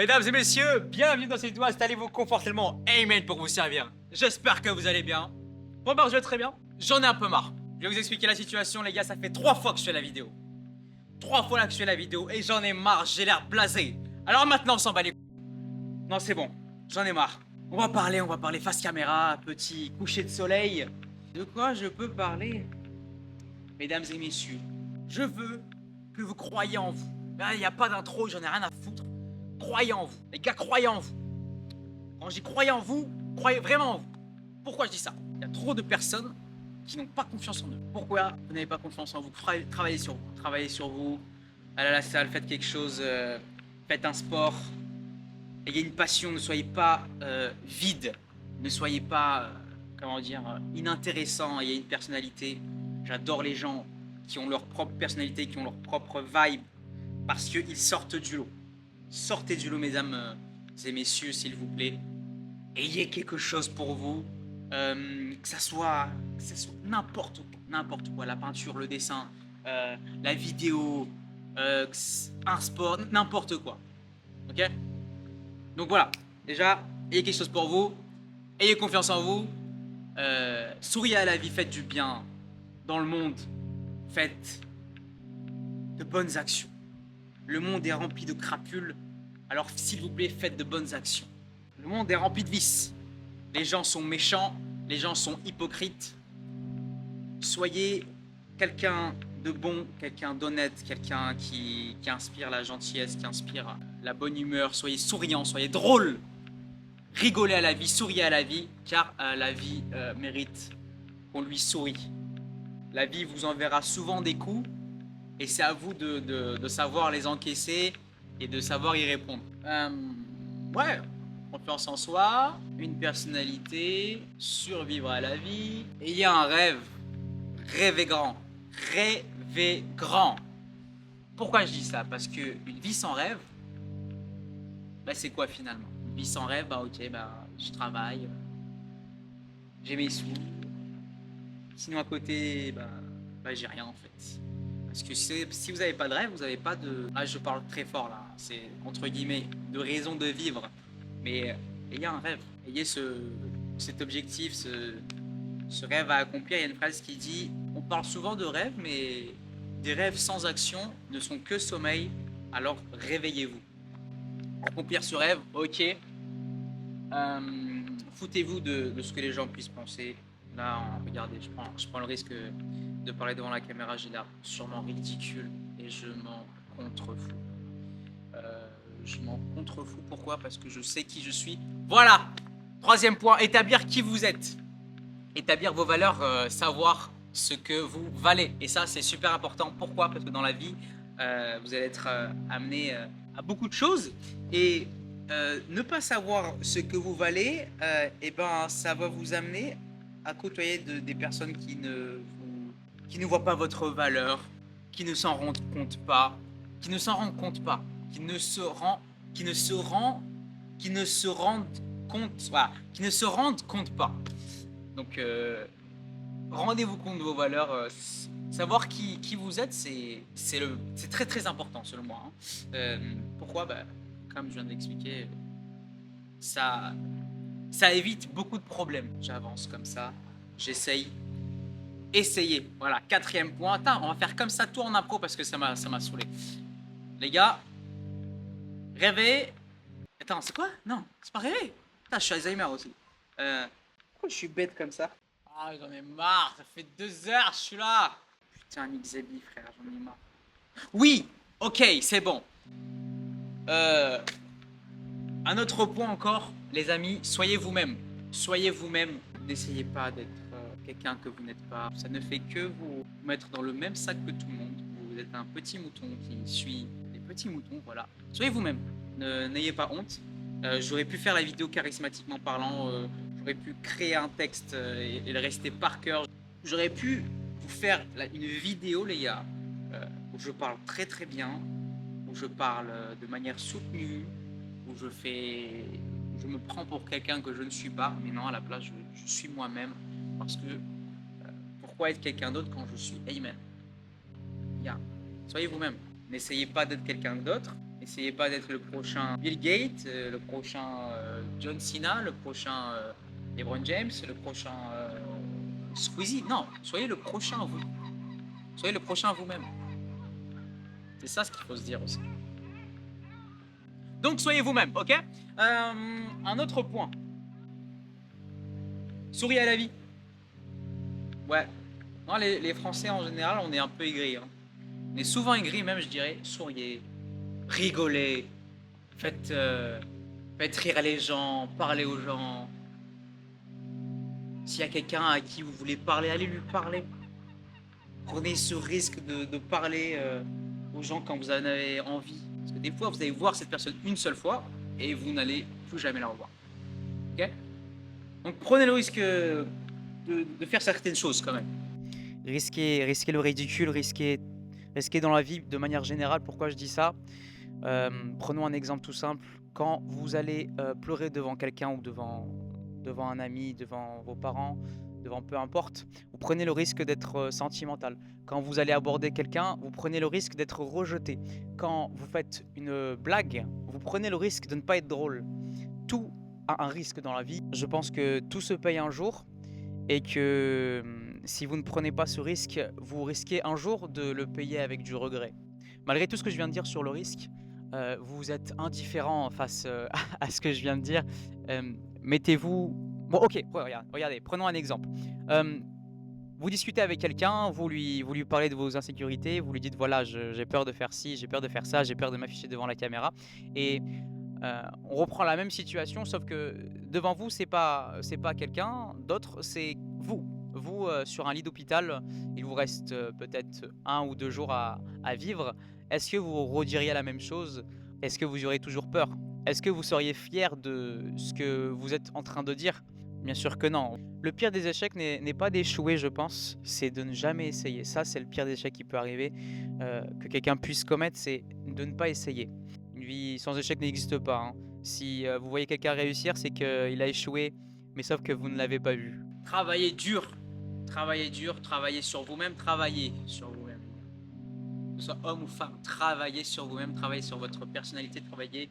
Mesdames et messieurs, bienvenue dans cette vidéo, installez-vous confortablement, amen pour vous servir. J'espère que vous allez bien. Bon bah je vais très bien, j'en ai un peu marre. Je vais vous expliquer la situation les gars, ça fait 3 fois que je fais la vidéo. 3 fois là que je fais la vidéo et j'en ai marre, j'ai l'air blasé. Alors maintenant on s'en bat les couilles. Non c'est bon, j'en ai marre. On va parler face caméra, petit coucher de soleil. De quoi je peux parler? Mesdames et messieurs, je veux que vous croyiez en vous. Il n'y a pas d'intro, j'en ai rien à foutre. Croyez en vous. Les gars, croyez en vous. Quand je dis croyez en vous, croyez vraiment en vous. Pourquoi je dis ça? Il y a trop de personnes qui n'ont pas confiance en eux. Pourquoi vous n'avez pas confiance en vous? Travaillez sur vous. Travaillez sur vous. Allez à la salle, faites quelque chose. Faites un sport. Ayez une passion. Ne soyez pas vide. Ne soyez pas, comment dire, inintéressant. Ayez une personnalité. J'adore les gens qui ont leur propre personnalité, qui ont leur propre vibe. Parce qu'ils sortent du lot. Sortez du lot, mesdames et messieurs, s'il vous plaît. Ayez quelque chose pour vous. Que ça soit n'importe quoi. La peinture, le dessin, la vidéo, un sport, n'importe quoi. Ok? Donc voilà. Déjà, ayez quelque chose pour vous. Ayez confiance en vous. Souriez à la vie, faites du bien dans le monde. Faites de bonnes actions. Le monde est rempli de crapules, alors s'il vous plaît, faites de bonnes actions. Le monde est rempli de vices. Les gens sont méchants, les gens sont hypocrites. Soyez quelqu'un de bon, quelqu'un d'honnête, quelqu'un qui inspire la gentillesse, qui inspire la bonne humeur. Soyez souriant, soyez drôle. Rigolez à la vie, souriez à la vie, car la vie mérite qu'on lui sourie. La vie vous enverra souvent des coups, et c'est à vous de savoir les encaisser et de savoir y répondre. Ouais, confiance en soi, une personnalité, survivre à la vie. Et il y a un rêve. Rêvez grand. Rêvez grand. Pourquoi je dis ça? Parce qu'une vie sans rêve, bah c'est quoi finalement? Une vie sans rêve, bah ok, bah je travaille, j'ai mes sous. Sinon à côté, bah j'ai rien en fait. Parce que si vous n'avez pas de rêve, vous n'avez pas de... Ah, je parle très fort là, c'est entre guillemets, de raison de vivre. Mais ayez un rêve, ayez cet objectif, ce rêve à accomplir. Il y a une phrase qui dit, on parle souvent de rêve, mais des rêves sans action ne sont que sommeil, alors réveillez-vous. Accomplir ce rêve, ok. Foutez-vous de ce que les gens puissent penser. Là, regardez, je prends le risque de parler devant la caméra, j'ai l'air sûrement ridicule et je m'en contrefous. Je m'en contrefous, pourquoi? Parce que je sais qui je suis. Voilà! Troisième point, établir qui vous êtes. Établir vos valeurs, savoir ce que vous valez. Et ça, c'est super important. Pourquoi? Parce que dans la vie, vous allez être amené à beaucoup de choses. Et ne pas savoir ce que vous valez, et ben, ça va vous amener à côtoyer des personnes qui ne voient pas votre valeur, qui ne s'en rendent compte pas, qui ne se rendent compte pas. Donc, rendez-vous compte de vos valeurs. Savoir qui vous êtes, c'est très très important selon moi. Pourquoi? Comme je viens d'expliquer, ça évite beaucoup de problèmes. J'avance comme ça, j'essaye. Essayez. Voilà, quatrième point. Attends, on va faire comme ça tout en impro parce que ça m'a saoulé. Les gars, rêvez. Attends, c'est quoi? Non, c'est pas rêver. Putain, je suis Alzheimer aussi. Pourquoi je suis bête comme ça? Ah, j'en ai marre. Ça fait 2 heures, je suis là. Putain, Nick Zebi, frère, j'en ai marre. Oui, ok, c'est bon. Un autre point encore, les amis, soyez vous-même. Soyez vous-même. N'essayez pas d'être quelqu'un que vous n'êtes pas. Ça ne fait que vous mettre dans le même sac que tout le monde. Vous êtes un petit mouton qui suit les petits moutons, voilà. Soyez vous-même. N'ayez pas honte. J'aurais pu faire la vidéo charismatiquement parlant. J'aurais pu créer un texte et le rester par cœur. J'aurais pu vous faire une vidéo, les gars, où je parle très très bien, où je parle de manière soutenue, où je me prends pour quelqu'un que je ne suis pas, mais non, à la place, je suis moi-même, parce que pourquoi être quelqu'un d'autre quand je suis Amen? Yeah. Soyez vous-même, n'essayez pas d'être quelqu'un d'autre, Essayez pas d'être le prochain Bill Gates, le prochain John Cena, le prochain LeBron James, le prochain Squeezie. Non, soyez le prochain vous. Soyez le prochain vous-même. C'est ça ce qu'il faut se dire aussi. Donc soyez vous-même, ok? Un autre point. Souriez à la vie. Ouais. Non, les Français en général, on est un peu aigris. Hein. On est souvent aigris même, je dirais. Souriez, rigolez, faites rire les gens, parlez aux gens. S'il y a quelqu'un à qui vous voulez parler, allez lui parler. Prenez ce risque de parler aux gens quand vous en avez envie. Parce que des fois, vous allez voir cette personne une seule fois et vous n'allez plus jamais la revoir. Ok? Donc prenez le risque de faire certaines choses quand même. Risquer le ridicule, risquer dans la vie de manière générale. Pourquoi je dis ça? Prenons un exemple tout simple. Quand vous allez pleurer devant quelqu'un ou devant un ami, devant vos parents, devant peu importe, vous prenez le risque d'être sentimental. Quand vous allez aborder quelqu'un, vous prenez le risque d'être rejeté. Quand vous faites une blague, vous prenez le risque de ne pas être drôle. Tout a un risque dans la vie. Je pense que tout se paye un jour et que si vous ne prenez pas ce risque, vous risquez un jour de le payer avec du regret. Malgré tout ce que je viens de dire sur le risque, vous êtes indifférent face à ce que je viens de dire. Mettez-vous... Bon, ok, regardez, prenons un exemple. Vous discutez avec quelqu'un, vous lui parlez de vos insécurités, vous lui dites voilà, j'ai peur de faire ci, j'ai peur de faire ça, j'ai peur de m'afficher devant la caméra. Et on reprend la même situation, sauf que devant vous, c'est pas quelqu'un d'autre, c'est vous. Vous, sur un lit d'hôpital, il vous reste peut-être 1 ou 2 jours à vivre. Est-ce que vous rediriez la même chose? Est-ce que vous auriez toujours peur? Est-ce que vous seriez fier de ce que vous êtes en train de dire? Bien sûr que non. Le pire des échecs n'est pas d'échouer, je pense, c'est de ne jamais essayer. Ça, c'est le pire des échecs qui peut arriver, que quelqu'un puisse commettre, c'est de ne pas essayer. Une vie sans échec n'existe pas, hein. Si vous voyez quelqu'un réussir, c'est qu'il a échoué, mais sauf que vous ne l'avez pas vu. Travaillez dur, travaillez sur vous-même, travaillez sur vous-même. Que ce soit homme ou femme, travaillez sur vous-même, travaillez sur votre personnalité, travaillez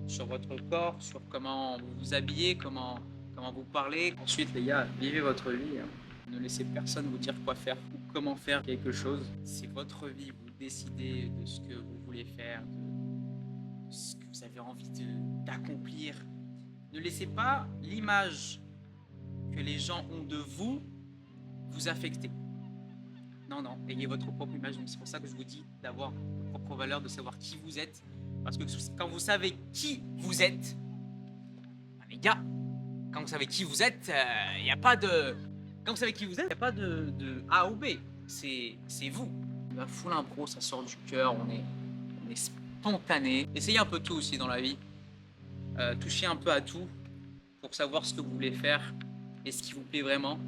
sur votre corps, sur comment vous vous habillez, comment vous parlez. Ensuite, les gars, vivez votre vie. Hein. Ne laissez personne vous dire quoi faire ou comment faire quelque chose. C'est votre vie, vous décidez de ce que vous voulez faire, de ce que vous avez envie d'accomplir. Ne laissez pas l'image que les gens ont de vous affecter. Non, ayez votre propre image. Donc c'est pour ça que je vous dis d'avoir votre propre valeur, de savoir qui vous êtes. Parce que quand vous savez qui vous êtes, les gars, quand vous savez qui vous êtes, il n'y a pas de... Quand vous savez qui vous êtes, il n'y a pas de A ou B. C'est vous. La full impro, ça sort du cœur, on est spontané. Essayez un peu tout aussi dans la vie. Touchez un peu à tout pour savoir ce que vous voulez faire et ce qui vous plaît vraiment.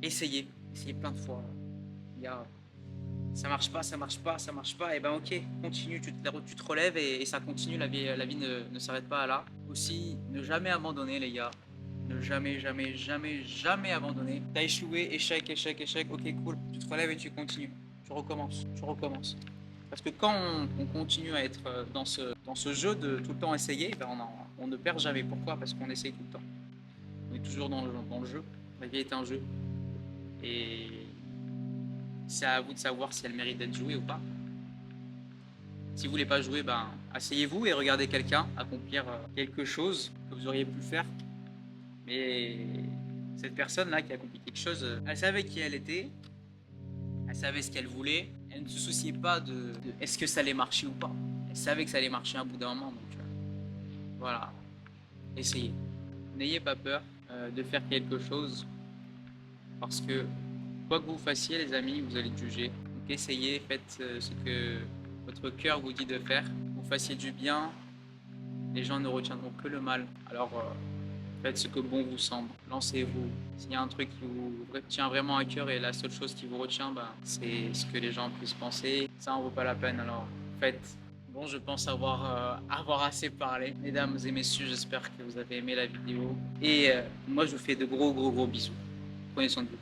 Essayez plein de fois. Ça marche pas, et ben ok, continue, tu te relèves et ça continue, la vie ne s'arrête pas là. Aussi, ne jamais abandonner les gars, ne jamais abandonner. T'as échoué, échec, ok cool, tu te relèves et tu continues, tu recommences. Parce que quand on continue à être dans ce jeu de tout le temps essayer, ben on ne perd jamais. Pourquoi? Parce qu'on essaye tout le temps. On est toujours dans le jeu, la vie est un jeu. Et c'est à vous de savoir si elle mérite d'être jouée ou pas. Si vous voulez pas jouer, ben asseyez-vous et regardez quelqu'un accomplir quelque chose que vous auriez pu faire. Mais cette personne-là qui a accompli quelque chose, elle savait qui elle était, elle savait ce qu'elle voulait, elle ne se souciait pas de est-ce que ça allait marcher ou pas. Elle savait que ça allait marcher à bout d'un moment. Donc voilà, essayez. N'ayez pas peur de faire quelque chose. Parce que quoi que vous fassiez, les amis, vous allez être jugés. Donc essayez, faites ce que votre cœur vous dit de faire. Vous fassiez du bien, les gens ne retiendront que le mal. Alors faites ce que bon vous semble. Lancez-vous. S'il y a un truc qui vous tient vraiment à cœur et la seule chose qui vous retient, c'est ce que les gens puissent penser. Ça en vaut pas la peine, alors faites. Bon, je pense avoir assez parlé. Mesdames et messieurs, j'espère que vous avez aimé la vidéo. Et moi, je vous fais de gros bisous. Prenez soin de vous.